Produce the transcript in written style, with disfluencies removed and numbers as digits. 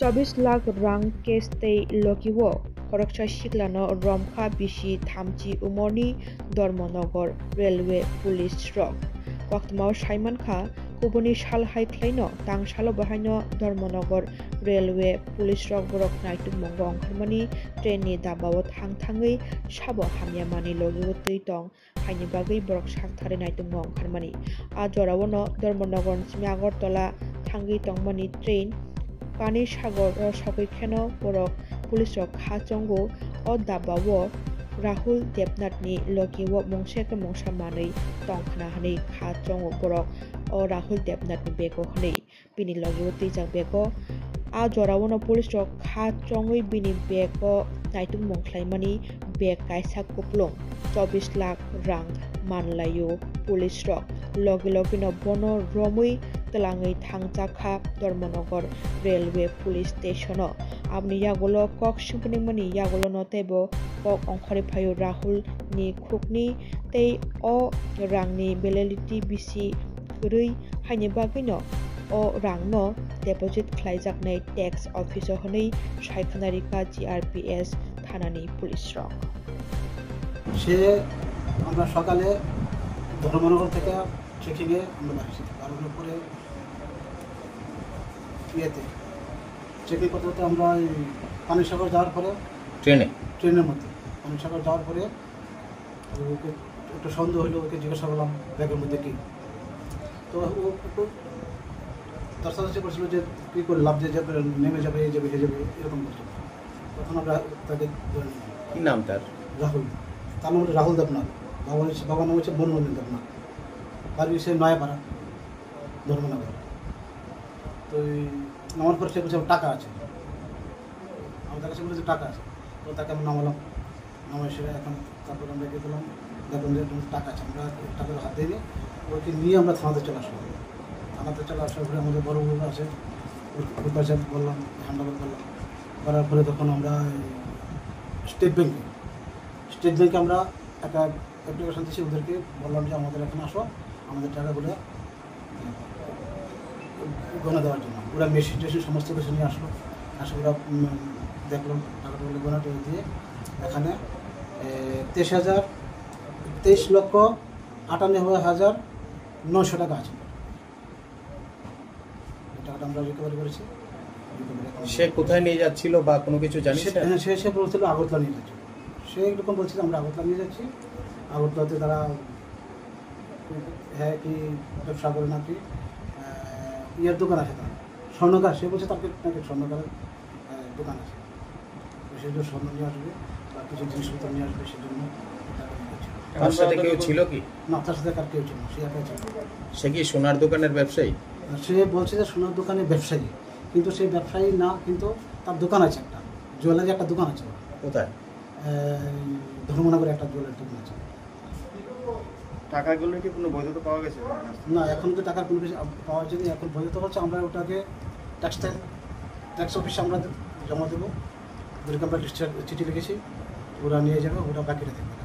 24 लाख रां केस तै लगिwo खरकसा सिक्लानो रमखा बिसि थामथि उमरनि धर्मनगर रेलवे पुलिस रक वक्तमाव साइमानखा गुबुननि सालहाय ख्लायनो तांसालो बाहायनो धर्मनगर रेलवे पुलिस रक बरक नायतुक मंगो अंखारमानि ट्रेननि दाबाव थांथाङै साबो हामियामानि लगिwo तै दं हायनि बागै बरक साकथारै नायतुक मंगो अंखारमानि आ जरावनो धर्मनगर सिमी आगरतला थांगै तंमानि ट्रेन पानी सागर सगैखेनो बरक पुलिस रक खाचंगो ओ दाबावो राहुल देबनाथनि लगिwo मंसेके मंसा मानै तंखना हनै खाचंगो बरक ओ राहुल देबनाथनि बेगो हनै बिनि लगिwo तैजाक बेगो आ जरावनो पुलिस रक खाचंगै बिनि बेगो नायतुक मंख्लायमानि बेग कायसा कुप्लुं 24 लाख रां मानलायो पुलिस रक लगे लगेनो बनो रमै तलाङै थांजाखा धर्मनगर रेलवे पुलिस स्टेशनो आबनि यागुलो कक सिंपनिमनि यागुलो नतेबो कक अंखरि फायो राहुल नि खुकनि तै ओ रांनि बेलेलिटी बिसि गरै हायनि बागैनो ओ रांनो डेपोजिट ख्लायजाकनै टैक्स अफिसो हनै सायखानारिका GRPS थानानि पुलिस रक সে আমরা সকালে ধর্মনগর থেকে ট্রেকিংয়ে আমরা বাড়িছি বাড়ানোর পরে ইয়েতে ট্রেকিং করতে করতে আমরা পানিসাগর যাওয়ার পরে ট্রেনের মধ্যে পানিসাগর যাওয়ার পরে ওকে একটু সন্দেহ হলো ওকে জিজ্ঞাসা করলাম ব্যাগের মধ্যে কী তো ও একটু তার সাথে করছিল যে কী করে লাভ দিয়ে যাবে নেমে যাবে এ যাবে এরকম করছিল তখন আমরা তাকে কী নাম তার রাহুল তার নাম হচ্ছে রাহুল দেবনাথ বাবার নাম হচ্ছে মনমোহন দেবনাথ বাড়ি সে নয়াপাড়া ধর্মনগর তো নামার পর সে বলছে টাকা আছে আমাদের কাছে বলেছে টাকা আছে তো তাকে আমি নামালাম নামাই সে এখন তারপর আমরা গিয়ে দিলাম দেখলাম যে টাকা আছে আমরা টাকার হাত দিয়ে ওকে নিয়ে আমরা থানাতে চলে আসলাম থানাতে চলে আসার পরে আমাদের বড় বড় আছে ওর কাছে বললাম হ্যান্ডওভার করলাম করার পরে তখন আমরা স্টেট ব্যাংকে আমরা একটা অ্যাপ্লিকেশন দিয়েছি ওদেরকে বললাম যে আমাদের এখানে আসো আমাদের টাকাগুলো গণা দেওয়ার জন্য ওরা মেশিন টেশিন সমস্ত কিছু নিয়ে আসলো ওরা দেখলাম টাকাগুলো গণা দিয়ে এখানে 23,98,900 টাকা আছে টাকাটা আমরা রিকভারি করেছি সে কোথায় নিয়ে যাচ্ছিল বা কোনো কিছু জানিস সে বলছিল আগরতলা নিয়ে যাচ্ছিল সে এরকম বলছিল আমরা আগরতলা নিয়ে যাচ্ছি আগরতলাতে তারা হ্যাঁ কি ব্যবসা করে নাকি ইয়ের দোকান আছে তার স্বর্ণকার সে বলছে তাকে নাকি স্বর্ণকারের দোকান আছে সেই জন্য স্বর্ণ নিয়ে আসবে বা কিছু জিনিসপত্র নিয়ে আসবে সেই জন্য তার সাথে কেউ ছিল কি না তার সাথে কার কেউ ছিল সে একাই ছিল সে কি সোনার দোকানের ব্যবসায়ী সে বলছে যে সোনার দোকানের ব্যবসায়ী কিন্তু সেই ব্যবসায়ী না কিন্তু তার দোকান আছে একটা জুয়েলারি একটা দোকান আছে কোথায় ধর্মনগরে একটা জুয়েলারি দোকান আছে টাকাগুলো কি কোনো বৈধতা পাওয়া গেছে না এখন তো টাকার কোনো কিছু পাওয়া যায়নি এখন বৈধতা হচ্ছে আমরা ওটাকে ট্যাক্স অফিসে আমরা জমা দেবো ওদেরকে আমরা চিঠি লিখেছি ওরা নিয়ে যাবে ওরা বাকিটা দেবে